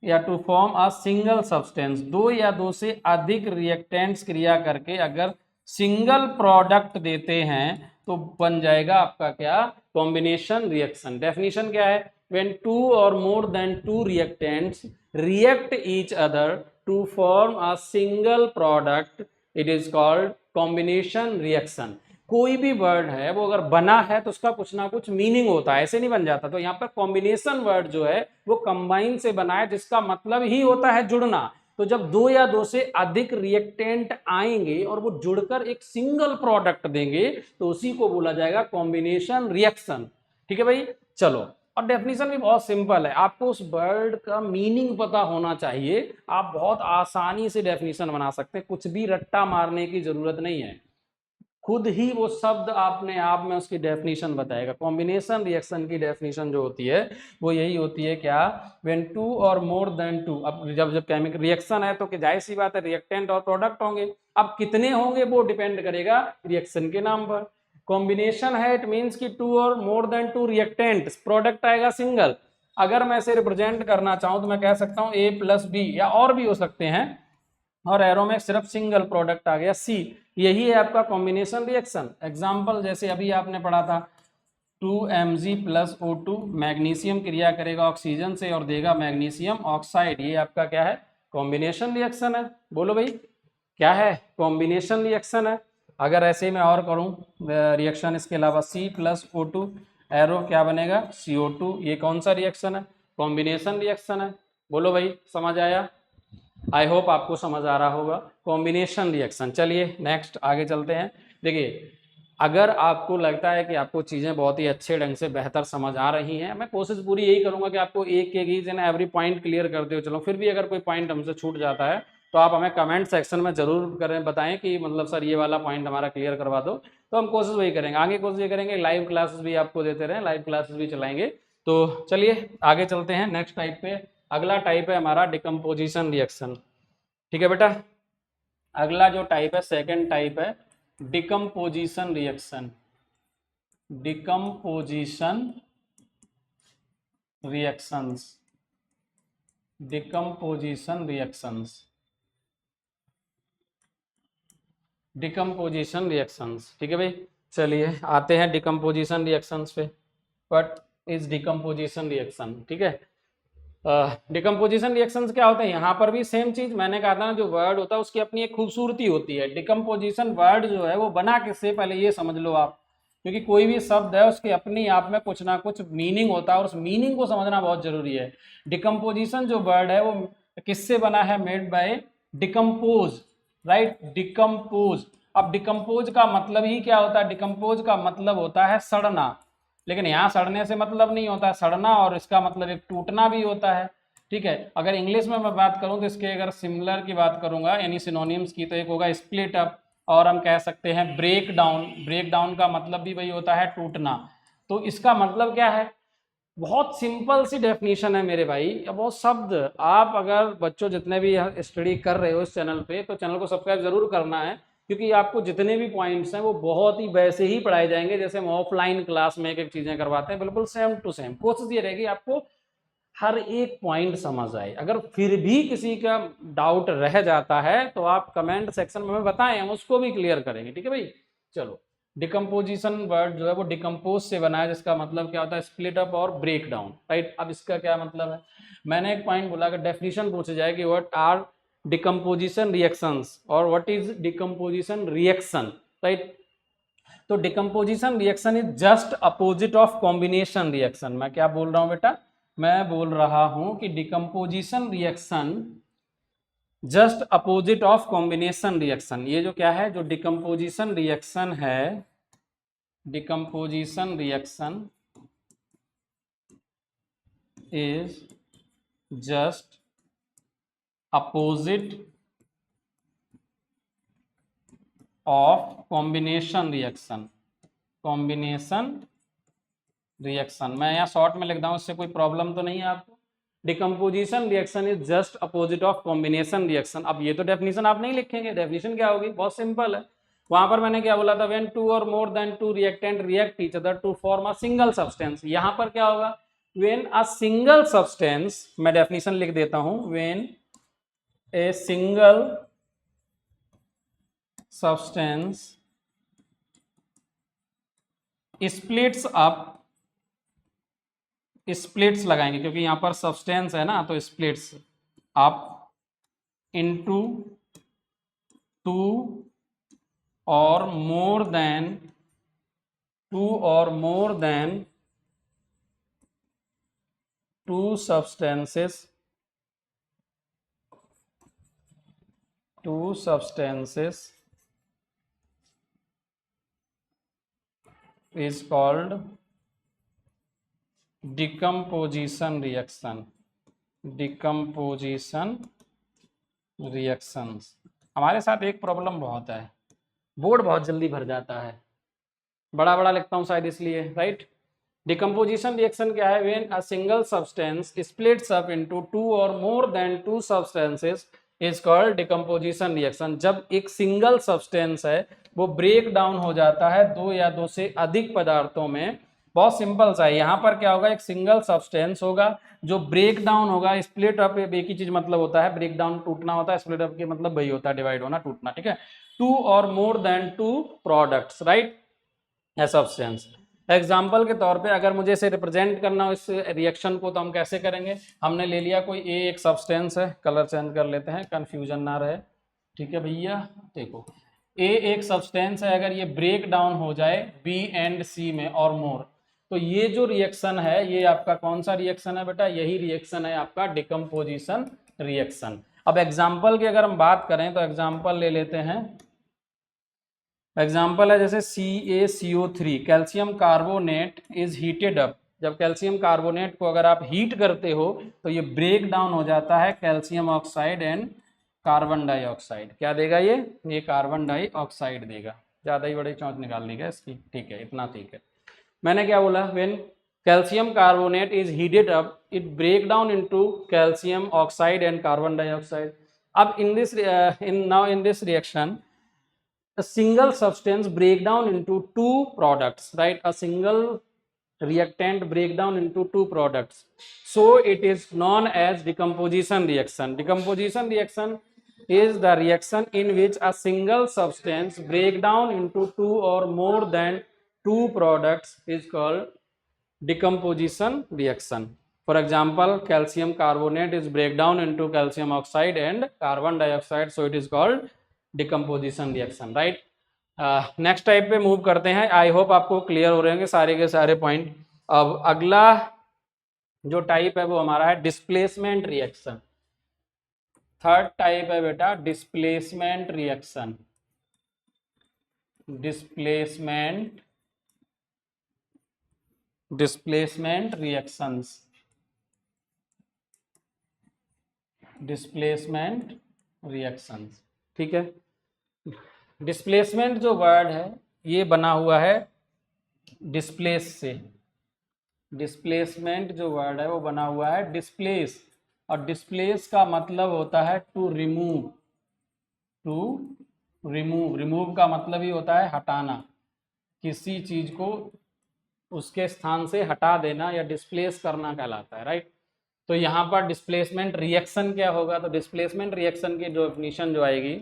या to form a single substance. दो या दो से अधिक रिएक्टेंट्स क्रिया करके अगर सिंगल प्रोडक्ट देते हैं तो बन जाएगा आपका क्या? Combination reaction. डेफिनेशन क्या है? व्हेन टू और more than two reactants react each other to form a single product it is called combination reaction. कोई भी वर्ड है वो अगर बना है तो उसका कुछ ना कुछ मीनिंग होता है, ऐसे नहीं बन जाता। तो यहाँ पर कॉम्बिनेशन वर्ड जो है वो कंबाइन से बना है, जिसका मतलब ही होता है जुड़ना। तो जब दो या दो से अधिक रिएक्टेंट आएंगे और वो जुड़कर एक सिंगल प्रोडक्ट देंगे तो उसी को बोला जाएगा कॉम्बिनेशन रिएक्शन, ठीक है भाई। चलो, और डेफिनेशन भी बहुत सिंपल है, आपको उस वर्ड का मीनिंग पता होना चाहिए, आप बहुत आसानी से डेफिनेशन बना सकते हैं, कुछ भी रट्टा मारने की जरूरत नहीं है, खुद ही वो शब्द आपने आप में उसकी डेफिनेशन बताएगा। कॉम्बिनेशन रिएक्शन की डेफिनेशन जो होती है वो यही होती है, क्या? व्हेन टू और मोर देन टू। अब जब जब केमिकल रिएक्शन है तो जाहिर सी बात है रिएक्टेंट और प्रोडक्ट होंगे। अब कितने होंगे वो डिपेंड करेगा रिएक्शन के नाम पर। कॉम्बिनेशन है, इट मीन्स कि टू और more than two reactant, product आएगा सिंगल। अगर मैं इसे रिप्रेजेंट करना चाहूं तो मैं कह सकता हूं ए प्लस बी, या और भी हो सकते हैं, और एरो में सिर्फ सिंगल प्रोडक्ट आ गया सी। यही है आपका कॉम्बिनेशन रिएक्शन। एग्जांपल जैसे अभी आपने पढ़ा था 2Mg प्लस O2, मैग्नीशियम क्रिया करेगा ऑक्सीजन से और देगा मैग्नीशियम ऑक्साइड, ये आपका क्या है? कॉम्बिनेशन रिएक्शन है। बोलो भाई, क्या है? कॉम्बिनेशन रिएक्शन है। अगर ऐसे मैं और करूं रिएक्शन इसके अलावा C प्लस O2, एरो क्या बनेगा? CO2, ये कौन सा रिएक्शन है? कॉम्बिनेशन रिएक्शन है। बोलो भाई, समझ आया? आई होप आपको समझ आ रहा होगा कॉम्बिनेशन रिएक्शन। चलिए नेक्स्ट आगे चलते हैं। देखिए, अगर आपको लगता है कि आपको चीज़ें बहुत ही अच्छे ढंग से बेहतर समझ आ रही हैं, मैं कोशिश पूरी यही करूंगा कि आपको एक एक each and every point clear करते हुए चलो। फिर भी अगर कोई पॉइंट हमसे छूट जाता है तो आप हमें कमेंट सेक्शन में जरूर करें, बताएं कि मतलब सर ये वाला पॉइंट हमारा क्लियर करवा दो, तो हम कोशिश वही करेंगे। आगे कोशिश ये करेंगे लाइव क्लासेस भी आपको देते रहें, लाइव क्लासेस भी चलाएंगे। तो चलिए आगे चलते हैं नेक्स्ट टाइप पे। अगला टाइप है हमारा डिकम्पोजिशन रिएक्शन, ठीक है बेटा। अगला जो टाइप है, सेकंड टाइप है decomposition reaction. Decomposition reactions, decomposition reactions, decomposition reactions, ठीक है भाई। चलिए आते हैं डिकम्पोजिशन रिएक्शंस पे। व्हाट इज डिकम्पोजिशन रिएक्शन, ठीक है। डिकम्पोजिशन रिएक्शंस क्या होते हैं, यहाँ पर भी सेम चीज मैंने कहा था ना, जो वर्ड होता है उसकी अपनी एक खूबसूरती होती है। डिकम्पोजिशन वर्ड जो है वो बना किससे, पहले ये समझ लो आप, क्योंकि कोई भी शब्द है उसके अपनी आप में कुछ ना कुछ मीनिंग होता है और उस मीनिंग को समझना बहुत जरूरी है। डिकम्पोजिशन जो वर्ड है वो किससे बना है, made by decompose, right, decompose. अब डिकम्पोज का मतलब ही क्या होता है, डिकम्पोज का मतलब होता है सड़ना, लेकिन यहाँ सड़ने से मतलब नहीं होता है सड़ना, और इसका मतलब एक टूटना भी होता है, ठीक है। अगर इंग्लिश में मैं बात करूँ तो इसके अगर सिमिलर की बात करूंगा यानी सिनोनिम्स की, तो एक होगा स्प्लिट अप, और हम कह सकते हैं ब्रेक डाउन। ब्रेक डाउन का मतलब भी वही होता है टूटना। तो इसका मतलब क्या है, बहुत सिंपल सी डेफिनेशन है मेरे भाई। अब वो शब्द आप अगर बच्चों जितने भी स्टडी कर रहे हो इस चैनल पे, तो चैनल को सब्सक्राइब जरूर करना है, क्योंकि आपको जितने भी पॉइंट्स हैं वो बहुत ही वैसे ही पढ़ाए जाएंगे जैसे हम ऑफलाइन क्लास में एक एक चीजें करवाते हैं, बिल्कुल सेम टू सेम। कोशिश ये रहेगी आपको हर एक पॉइंट समझ आए। अगर फिर भी किसी का डाउट रह जाता है तो आप कमेंट सेक्शन में हमें बताएं, हम उसको भी क्लियर करेंगे, ठीक है भाई। चलो, डिकम्पोजिशन वर्ड जो है वो डिकम्पोज से बना है, जिसका मतलब क्या होता है, स्प्लिट अप और ब्रेक डाउन, राइट। अब इसका क्या मतलब है, मैंने एक पॉइंट बोला, अगर डेफिनेशन पूछे जाए कि व्हाट आर डिकम्पोजिशन रिएक्शंस और what is decomposition reaction, right. तो decomposition reaction is just opposite of combination reaction. मैं क्या बोल रहा हूं बेटा, मैं बोल रहा हूं कि decomposition reaction just opposite of combination reaction. ये जो क्या है, जो डिकम्पोजिशन रिएक्शन है, decomposition reaction is just opposite of combination reaction, combination reaction. मैं यहाँ शॉर्ट में लिख रहा हूँ, इससे कोई प्रॉब्लम तो नहीं है आपको। Decomposition reaction is just opposite of combination reaction. अब ये तो डेफिनेशन आप नहीं लिखेंगे, डेफिनेशन क्या होगी, बहुत सिंपल है। वहां पर मैंने क्या बोला था, व्हेन टू और more than two reactant react each other to form a single substance. यहाँ पर क्या होगा, व्हेन अ सिंगल सब्सटेंस, मैं डेफिनेशन लिख देता हूं, when a single substance splits up, splits लगाएंगे क्योंकि यहां पर सब्सटेंस है ना, तो स्प्लिट्स अप इनटू टू और मोर देन, टू और more than two substances, two substances is called decomposition reaction, decomposition reactions। हमारे साथ एक प्रॉब्लम बहुत है, बोर्ड बहुत जल्दी भर जाता है, बड़ा बड़ा लिखता हूं शायद इसलिए, राइट। डिकम्पोजिशन रिएक्शन क्या है, when a single substance splits up into two और more than two substances is called decomposition reaction. जब एक सिंगल सब्सटेंस है वो ब्रेक डाउन हो जाता है दो या दो से अधिक पदार्थों में। बहुत सिंपल सा है, यहाँ पर क्या होगा, एक सिंगल सब्सटेंस होगा जो ब्रेक डाउन होगा, स्प्लिट अप एक ही चीज मतलब होता है, ब्रेक डाउन टूटना होता है, स्प्लिट अप के मतलब वही होता है डिवाइड होना, टूटना, ठीक है। टू और more than two products, right, substance. Example के तौर पे अगर मुझे इसे रिप्रेजेंट करना हो इस रिएक्शन को, तो हम कैसे करेंगे, हमने ले लिया कोई ए एक सब्सटेंस है, कलर चेंज कर लेते हैं कंफ्यूजन ना रहे, ठीक है भैया। देखो ए एक सब्सटेंस है, अगर ये ब्रेक डाउन हो जाए बी एंड सी में और मोर, तो ये जो रिएक्शन है ये आपका कौन सा रिएक्शन है बेटा, यही रिएक्शन है आपका डिकम्पोजिशन रिएक्शन। अब एग्जाम्पल की अगर हम बात करें तो एग्जाम्पल ले लेते हैं, एग्जाम्पल है जैसे CaCO3, calcium carbonate is heated up. जब कैल्शियम कार्बोनेट को अगर आप हीट करते हो तो ये ब्रेक डाउन हो जाता है calcium oxide and carbon dioxide. क्या देगा ये कार्बन डाइऑक्साइड देगा। ज़्यादा ही बड़ी चौंच निकाल ली है इसकी, ठीक है, इतना ठीक है। मैंने क्या बोला, when calcium carbonate is heated up it break down into calcium oxide and carbon dioxide. अब in this reaction a single substance break down into two products, right, a single reactant breakdown into two products, so it is known as decomposition reaction. Decomposition reaction is the reaction in which a single substance break down into two or more than two products is called decomposition reaction. For example, calcium carbonate is break down into calcium oxide and carbon dioxide, so it is called decomposition reaction, right? Next type पे move करते हैं. I hope आपको clear हो रहे होंगे सारे के सारे पॉइंट. अब अगला जो टाइप है वो हमारा है डिस्प्लेसमेंट रिएक्शन. थर्ड टाइप है बेटा displacement reaction. Displacement reactions. Displacement reactions, ठीक है. डिस्प्लेसमेंट जो वर्ड है ये बना हुआ है डिस्प्लेस से. डिस्प्लेसमेंट जो वर्ड है वो बना हुआ है डिस्प्लेस, और डिस्प्लेस का मतलब होता है to remove. To remove, remove का मतलब ही होता है हटाना, किसी चीज को उसके स्थान से हटा देना या डिस्प्लेस करना कहलाता है, राइट. तो यहाँ पर डिस्प्लेसमेंट रिएक्शन क्या होगा, तो डिस्प्लेसमेंट रिएक्शन की जो डेफिनेशन जो आएगी,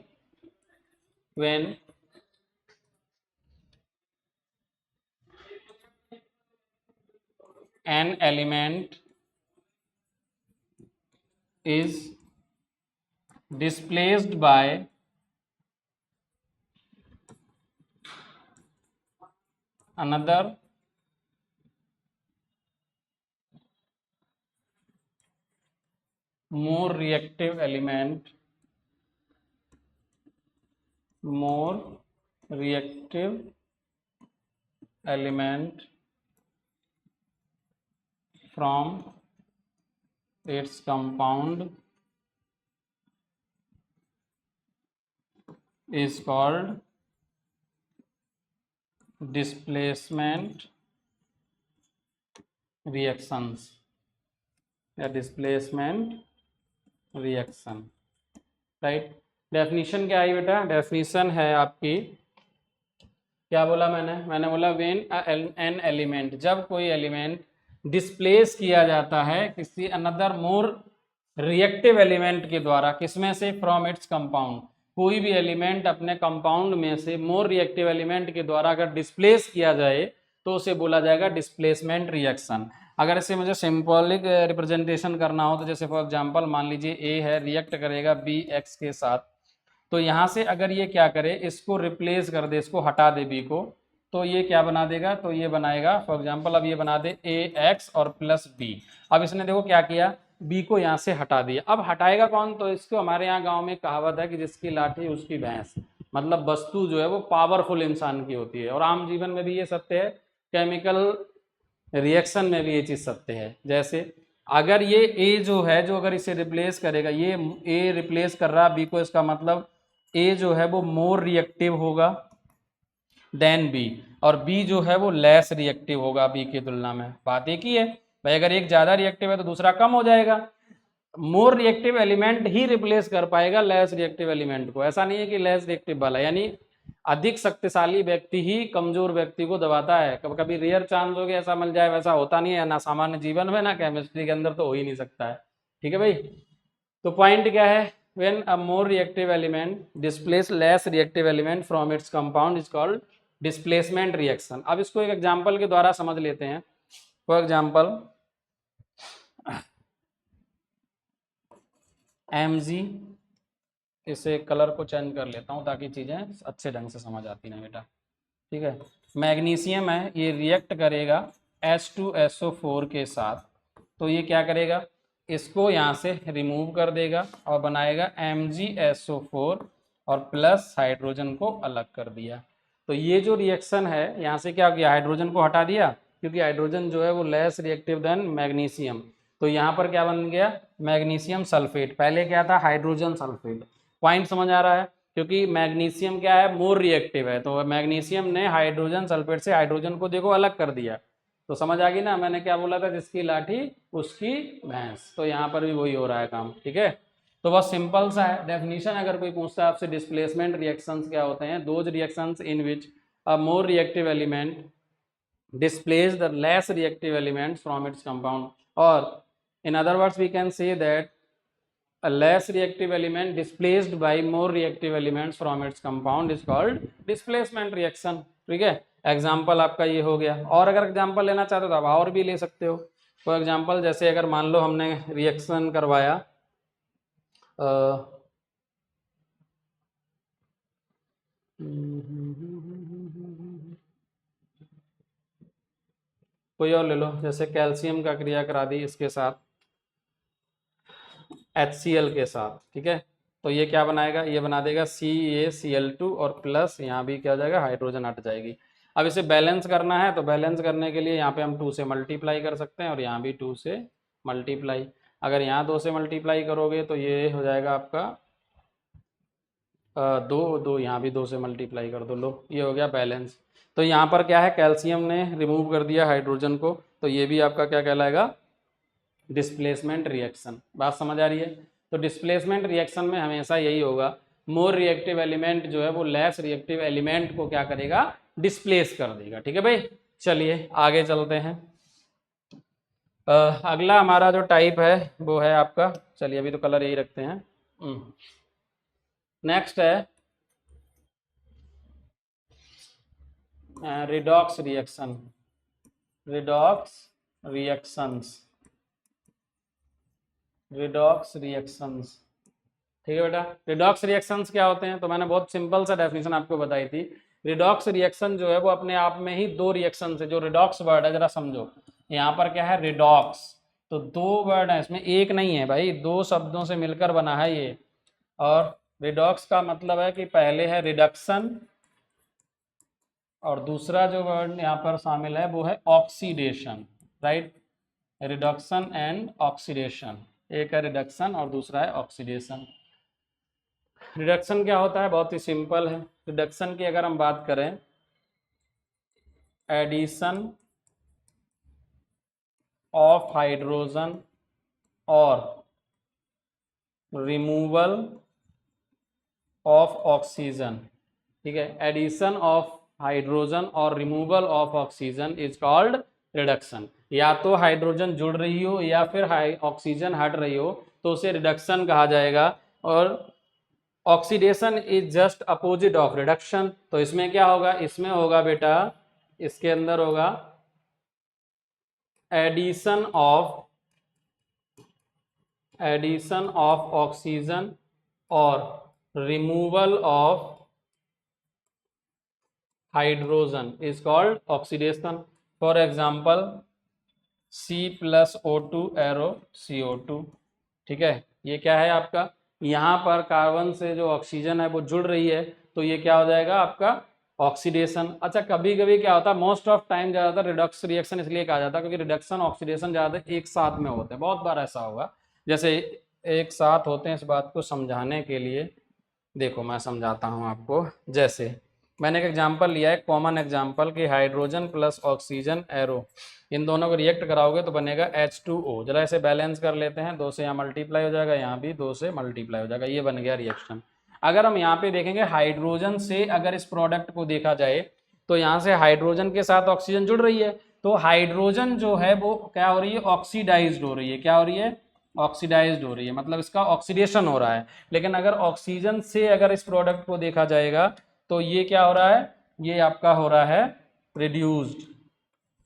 when an element is displaced by another more reactive element from its compound is called displacement reactions या डिस्प्लेसमेंट रिएक्शन, राइट. डेफिनेशन क्या आई बेटा, डेफिनेशन है आपकी, क्या बोला मैंने बोला व्हेन एन एलिमेंट, जब कोई एलिमेंट डिस्प्लेस किया जाता है किसी अनदर मोर रिएक्टिव एलिमेंट के द्वारा, किसमें से, फ्रॉम इट्स कंपाउंड. कोई भी एलिमेंट अपने कंपाउंड में से मोर रिएक्टिव एलिमेंट के द्वारा अगर डिस्प्लेस किया जाए तो उसे बोला जाएगा डिस्प्लेसमेंट रिएक्शन. अगर इसे मुझे सिंबॉलिक रिप्रेजेंटेशन करना हो तो जैसे फॉर एग्जांपल मान लीजिए ए है, रिएक्ट करेगा बी एक्स के साथ, तो यहाँ से अगर ये क्या करे, इसको रिप्लेस कर दे, इसको हटा दे बी को, तो ये क्या बना देगा, तो ये बनाएगा फॉर एग्जांपल अब ये बना दे ए एक्स और प्लस बी. अब इसने देखो क्या किया, बी को यहाँ से हटा दिया. अब हटाएगा कौन, तो इसको हमारे यहाँ गांव में कहावत है कि जिसकी लाठी उसकी भैंस. मतलब वस्तु जो है वो पावरफुल इंसान की होती है, और आम जीवन में भी ये सत्य है, केमिकल रिएक्शन में भी ये चीज़ सत्य है. जैसे अगर ये ए जो है, जो अगर इसे रिप्लेस करेगा, ये ए रिप्लेस कर रहा बी को, इसका मतलब ए जो है वो मोर रिएक्टिव होगा देन बी, और बी जो है वो लेस रिएक्टिव होगा बी की तुलना में. बात एक ही है भाई, अगर एक ज़्यादा रिएक्टिव है तो दूसरा कम हो जाएगा. मोर रिएक्टिव एलिमेंट ही रिप्लेस कर पाएगा लेस रिएक्टिव एलिमेंट को. ऐसा नहीं है कि लेस रिएक्टिव वाला, यानी अधिक शक्तिशाली व्यक्ति ही कमजोर व्यक्ति को दबाता है. कभी कभी रेयर चांस हो गया ऐसा मिल जाए, वैसा होता नहीं है, ना सामान्य जीवन में ना केमिस्ट्री के अंदर, तो हो ही नहीं सकता है. ठीक है भाई. तो पॉइंट क्या है, when a more reactive element displace less reactive element from its compound is called displacement reaction. अब इसको एक एग्जांपल के द्वारा समझ लेते हैं. फॉर एग्जांपल Mg, इसे कलर को चेंज कर लेता हूँ ताकि चीज़ें अच्छे ढंग से समझ आती ना बेटा. ठीक है, मैग्नीशियम है, ये रिएक्ट करेगा H2SO4 के साथ, तो ये क्या करेगा, इसको यहाँ से रिमूव कर देगा और बनाएगा MgSO4 और प्लस हाइड्रोजन को अलग कर दिया. तो ये जो रिएक्शन है यहाँ से क्या किया, हाइड्रोजन को हटा दिया, क्योंकि हाइड्रोजन जो है वो लेस रिएक्टिव देन मैग्नीशियम. तो यहाँ पर क्या बन गया, मैग्नीशियम सल्फेट. पहले क्या था, हाइड्रोजन सल्फेट. पॉइंट समझ आ रहा है, क्योंकि मैग्नीशियम क्या है, मोर रिएक्टिव है, तो मैग्नीशियम ने हाइड्रोजन सल्फेट से हाइड्रोजन को देखो अलग कर दिया. तो समझ आ गई ना, मैंने क्या बोला था, जिसकी लाठी उसकी भैंस. तो यहाँ पर भी वही हो रहा है काम. ठीक है, तो बस सिंपल सा है डेफिनेशन. अगर कोई पूछता है आपसे डिस्प्लेसमेंट रिएक्शंस क्या होते हैं, those reactions in which a more reactive element displace the less reactive elements from its compound, or in other words we can say that a less reactive element displaced by more reactive elements from its compound is called displacement reaction। ठीक है, example आपका ये हो गया। और अगर example लेना चाहते हो तो आप और भी ले सकते हो। फॉर एग्जाम्पल जैसे अगर मान लो हमने रिएक्शन करवाया कोई और ले लो, जैसे कैल्शियम का क्रिया करा दी इसके साथ HCl के साथ, ठीक है, तो ये क्या बनाएगा, ये बना देगा CaCl2 और प्लस यहाँ भी क्या हो जाएगा, हाइड्रोजन हट जाएगी। अब इसे बैलेंस करना है तो बैलेंस करने के लिए यहाँ पे हम 2 से मल्टीप्लाई कर सकते हैं और यहाँ भी 2 से मल्टीप्लाई। अगर यहाँ 2 से मल्टीप्लाई करोगे तो ये हो जाएगा आपका 2 यहाँ भी 2 से मल्टीप्लाई कर दो, लो ये हो गया बैलेंस। तो यहाँ पर क्या है, कैल्शियम ने रिमूव कर दिया हाइड्रोजन को, तो ये भी आपका क्या कहलाएगा, डिस्प्लेसमेंट रिएक्शन। बात समझ आ रही है। तो डिस्प्लेसमेंट रिएक्शन में हमेशा यही होगा, मोर रिएक्टिव एलिमेंट जो है वो लेस रिएक्टिव एलिमेंट को क्या करेगा, डिस्प्लेस कर देगा। ठीक है भाई, चलिए आगे चलते हैं। अगला हमारा जो टाइप है वो है आपका, चलिए अभी तो कलर यही रखते हैं। नेक्स्ट है redox reaction, redox reactions, redox reactions. ठीक है बेटा, रिडॉक्स रिएक्शंस क्या होते हैं, तो मैंने बहुत सिंपल सा डेफिनेशन आपको बताई थी। रिडॉक्स रिएक्शन जो है वो अपने आप में ही 2 रिएक्शन है। जो रिडॉक्स वर्ड है जरा समझो, यहाँ पर क्या है, रिडॉक्स, तो 2 वर्ड है इसमें, एक नहीं है भाई, 2 शब्दों से मिलकर बना है ये। और रिडॉक्स का मतलब है कि पहले है रिडक्शन और दूसरा जो वर्ड यहाँ पर शामिल है वो है oxidation, right, reduction and oxidation. एक है रिडक्शन और दूसरा है ऑक्सीडेशन। रिडक्शन क्या होता है, बहुत ही सिंपल है। रिडक्शन की अगर हम बात करें, addition of hydrogen or removal of oxygen, ठीक है, addition of hydrogen or removal of oxygen is called reduction. या तो हाइड्रोजन जुड़ रही हो या फिर ऑक्सीजन हट रही हो तो उसे रिडक्शन कहा जाएगा। और oxidation is just opposite of reduction. तो इसमें क्या होगा, इसमें होगा बेटा, इसके अंदर होगा एडिशन ऑफ ऑक्सीजन और removal of hydrogen is called oxidation. For example C+O2 arrow CO2, ठीक है, ये क्या है आपका, यहाँ पर कार्बन से जो ऑक्सीजन है वो जुड़ रही है तो ये क्या हो जाएगा आपका ऑक्सीडेशन। अच्छा, कभी कभी क्या होता है, मोस्ट ऑफ टाइम ज़्यादातर रिडक्स रिएक्शन इसलिए कहा जाता है क्योंकि रिडक्शन ऑक्सीडेशन ज़्यादातर एक साथ में होते हैं। बहुत बार ऐसा होगा जैसे एक साथ होते हैं। इस बात को समझाने के लिए देखो मैं समझाता हूँ आपको। जैसे मैंने एक एग्जांपल लिया है, कॉमन एग्जांपल, कि हाइड्रोजन प्लस ऑक्सीजन एरो, इन दोनों को रिएक्ट कराओगे तो बनेगा H2O। जरा इसे बैलेंस कर लेते हैं, 2 से यहाँ मल्टीप्लाई हो जाएगा, यहाँ भी 2 से मल्टीप्लाई हो जाएगा, ये बन गया रिएक्शन। अगर हम यहाँ पे देखेंगे हाइड्रोजन से अगर इस प्रोडक्ट को देखा जाए तो यहाँ से हाइड्रोजन के साथ ऑक्सीजन जुड़ रही है, तो हाइड्रोजन जो है वो क्या हो रही है, ऑक्सीडाइज्ड हो रही है। क्या हो रही है, ऑक्सीडाइज्ड हो रही है, मतलब इसका ऑक्सीडेशन हो रहा है। लेकिन अगर ऑक्सीजन से अगर इस प्रोडक्ट को देखा जाएगा तो ये क्या हो रहा है, ये आपका हो रहा है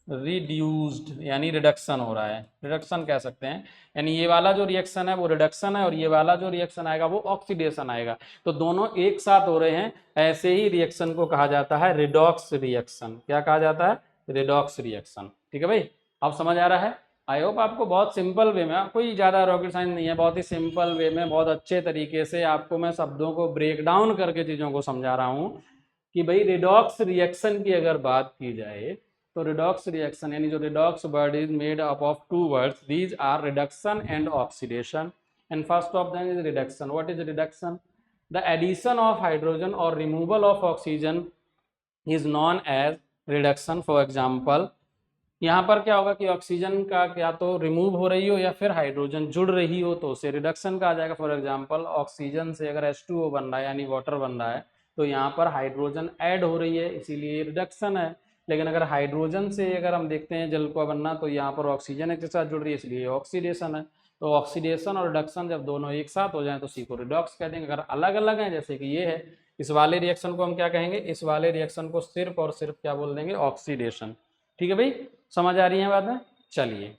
रिड्यूस्ड यानी रिडक्शन हो रहा है, रिडक्शन कह सकते हैं। यानी ये वाला जो रिएक्शन है वो रिडक्शन है और ये वाला जो रिएक्शन आएगा वो ऑक्सीडेशन आएगा। तो दोनों एक साथ हो रहे हैं, ऐसे ही रिएक्शन को कहा जाता है रिडॉक्स रिएक्शन। क्या कहा जाता है, रिडॉक्स रिएक्शन। ठीक है भाई, अब समझ आ रहा है। आई होप आपको बहुत सिंपल वे में, कोई ज़्यादा रॉकेट साइंस नहीं है, बहुत ही सिंपल वे में बहुत अच्छे तरीके से आपको मैं शब्दों को ब्रेक डाउन करके चीज़ों को समझा रहा हूँ कि भाई रिडॉक्स रिएक्शन की अगर बात की जाए तो रिडॉक्स रिएक्शन यानी जो redox word is made up of 2 words, these are reduction and oxidation, and first of them is reduction. What is reduction, the addition of hydrogen or removal of oxygen is known as reduction. For example यहाँ पर क्या होगा कि oxygen का क्या तो remove हो रही हो या फिर हाइड्रोजन जुड़ रही हो तो उसे रिडक्शन कहा जाएगा। फॉर एग्जाम्पल ऑक्सीजन से अगर H2O बन रहा है यानी वाटर बन रहा है तो यहाँ पर हाइड्रोजन ऐड हो रही है, इसीलिए रिडक्शन है। लेकिन अगर हाइड्रोजन से अगर हम देखते हैं जल को बनना, तो यहाँ पर ऑक्सीजन एक के साथ जुड़ रही है, इसलिए ऑक्सीडेशन है। तो ऑक्सीडेशन और रिडक्शन जब दोनों एक साथ हो जाएं तो सी को रिडॉक्स कह देंगे। अगर अलग अलग हैं जैसे कि ये है, इस वाले रिएक्शन को हम क्या कहेंगे, इस वाले रिएक्शन को सिर्फ और सिर्फ क्या बोल देंगे, ऑक्सीडेशन। ठीक है भाई, समझ आ रही है बात है। चलिए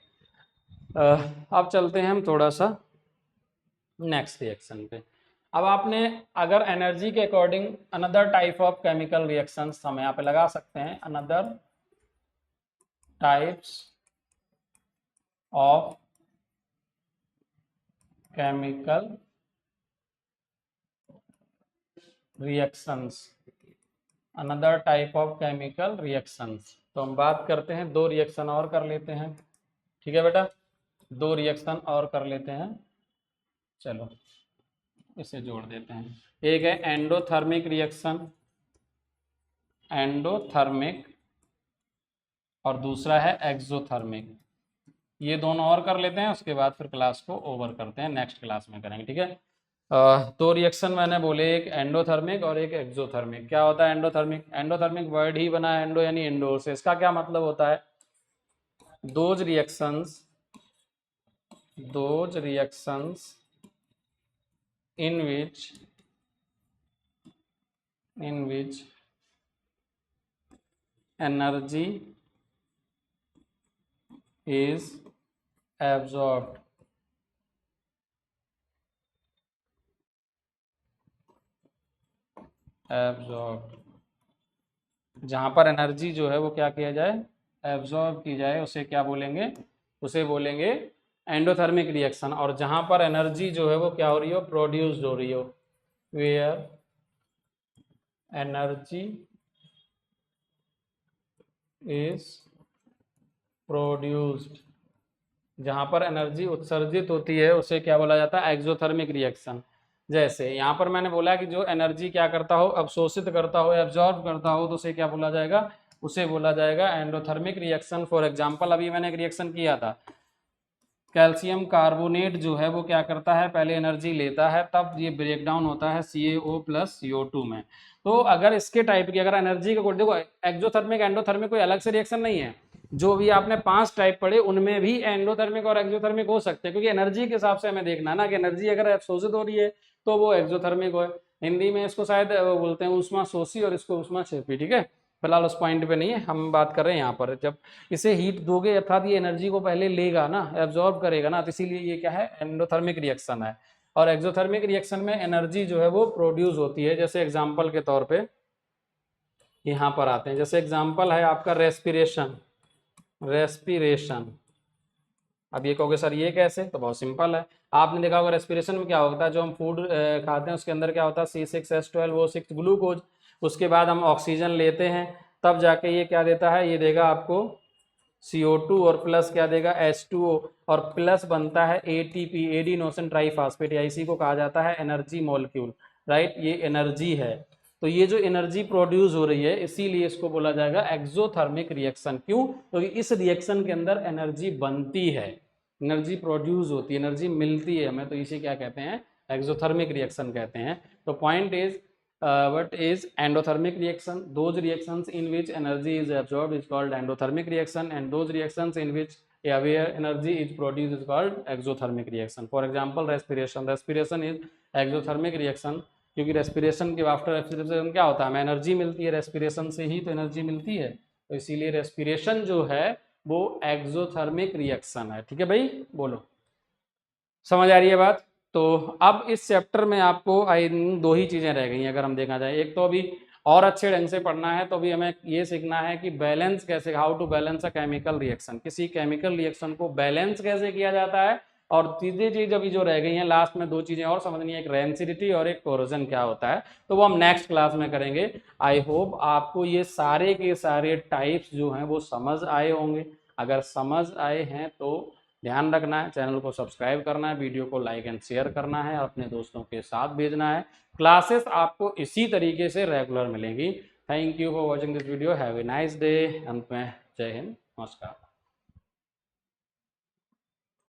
अब चलते हैं हम थोड़ा सा नेक्स्ट रिएक्शन पे। अब आपने अगर एनर्जी के according another type of chemical reactions हम यहाँ पे लगा सकते हैं, another types of chemical reactions, another type of chemical reactions. तो हम बात करते हैं, दो रिएक्शन और कर लेते हैं। ठीक है बेटा, दो रिएक्शन और कर लेते हैं। चलो इसे जोड़ देते हैं। एक है एंडोथर्मिक रिएक्शन, एंडोथर्मिक, और दूसरा है एक्सोथर्मिक। ये दोनों और कर लेते हैं, उसके बाद फिर क्लास को ओवर करते हैं, नेक्स्ट क्लास में करेंगे। ठीक है, दो रिएक्शन मैंने बोले, एक एंडोथर्मिक और एक एक्सोथर्मिक। क्या होता है एंडोथर्मिक? एंडोथर्मिक वर्ड ही बना है एंडो यानी इंडोर से। इसका क्या मतलब होता है, those reactions in which energy is absorbed, जहां पर एनर्जी जो है वो क्या किया जाए, एब्जॉर्ब की जाए, उसे क्या बोलेंगे, उसे बोलेंगे एंडोथर्मिक रिएक्शन। और जहां पर एनर्जी जो है वो क्या हो रही हो, प्रोड्यूस्ड हो रही हो, वेयर एनर्जी इज प्रोड्यूस्ड, जहां पर एनर्जी उत्सर्जित होती है उसे क्या बोला जाता है, एक्सोथर्मिक रिएक्शन। जैसे यहाँ पर मैंने बोला कि जो एनर्जी क्या करता हो, अवशोषित करता हो, एब्जॉर्ब करता हो, तो उसे क्या बोला जाएगा, उसे बोला जाएगा एंडोथर्मिक रिएक्शन। फॉर एग्जांपल अभी मैंने एक रिएक्शन किया था, कैल्शियम कार्बोनेट जो है वो क्या करता है, पहले एनर्जी लेता है, तब ये ब्रेक डाउन होता है CaO प्लस CO2 में। तो अगर इसके टाइप की अगर एनर्जी का, देखो एक्सोथर्मिक एंडोथर्मिक कोई अलग से रिएक्शन नहीं है, जो भी आपने 5 टाइप पढ़े उनमें भी एंडोथर्मिक और एक्सोथर्मिक हो सकते हैं, क्योंकि एनर्जी के हिसाब से हमें देखना है ना कि एनर्जी अगर अवशोषित हो रही है तो वो एक्सोथर्मिक हो। हिंदी में इसको शायद बोलते हैं ऊष्मा शोषी और इसको ऊष्मा क्षेपी। ठीक है, फिलहाल उस पॉइंट पे नहीं है, हम बात कर रहे हैं यहाँ पर। जब इसे हीट दोगे अर्थात ये एनर्जी को पहले लेगा ना, एब्जॉर्ब करेगा ना, तो इसीलिए ये क्या है, एंडोथर्मिक रिएक्शन है। और एक्सोथर्मिक रिएक्शन में एनर्जी जो है वो प्रोड्यूस होती है। जैसे एग्जांपल के तौर पे यहाँ पर आते हैं, जैसे एग्जांपल है आपका रेस्पिरेशन। अब ये कहोगे सर ये कैसे, तो बहुत सिंपल है। आपने देखा होगा रेस्पिरेशन में क्या होता है, जो हम फूड खाते हैं उसके अंदर क्या होता है, C6H12O6 ग्लूकोज। उसके बाद हम ऑक्सीजन लेते हैं, तब जाके ये क्या देता है, ये देगा आपको CO2 और प्लस क्या देगा, H2O, और प्लस बनता है ATP, एडिनोसिन ट्राइफॉस्फेट, या इसी को कहा जाता है एनर्जी मॉलिक्यूल। राइट, ये एनर्जी है। तो ये जो एनर्जी प्रोड्यूस हो रही है, इसीलिए इसको बोला जाएगा एक्सोथर्मिक रिएक्शन। क्यों? क्योंकि इस रिएक्शन के अंदर एनर्जी बनती है, एनर्जी प्रोड्यूस होती है, एनर्जी मिलती है हमें, तो इसे क्या कहते हैं, एक्सोथर्मिक रिएक्शन कहते हैं। तो point is what is endothermic reaction? Those reactions in which energy is absorbed is called endothermic reaction, and those reactions in which where energy is produced is called exothermic reaction. For example, respiration is exothermic reaction, क्योंकि respiration के after respiration क्या होता है, हमें energy मिलती है, respiration से ही तो एनर्जी मिलती है, तो इसीलिए रेस्पिरेशन जो है वो एक्सोथर्मिक रिएक्शन है। ठीक है भाई, बोलो समझ आ रही है बात। तो अब इस चैप्टर में आपको दो ही चीज़ें रह गई हैं अगर हम देखा जाए। एक तो अभी और अच्छे ढंग से पढ़ना है, तो अभी हमें ये सीखना है कि बैलेंस कैसे, how to balance a chemical reaction, किसी केमिकल रिएक्शन को बैलेंस कैसे किया जाता है। और तीसरी चीज अभी जो रह गई है लास्ट में, दो चीज़ें और समझनी है, एक रेंसिडिटी और एक कोरोजन क्या होता है, तो वो हम नेक्स्ट क्लास में करेंगे। आई होप आपको ये सारे के सारे टाइप्स जो हैं वो समझ आए होंगे। अगर समझ आए हैं तो ध्यान रखना है, चैनल को सब्सक्राइब करना है, वीडियो को लाइक एंड शेयर करना है, अपने दोस्तों के साथ भेजना है। क्लासेस आपको इसी तरीके से रेगुलर मिलेंगी। Thank you for watching this video, have a nice day. अंत में जय हिंद, नमस्कार।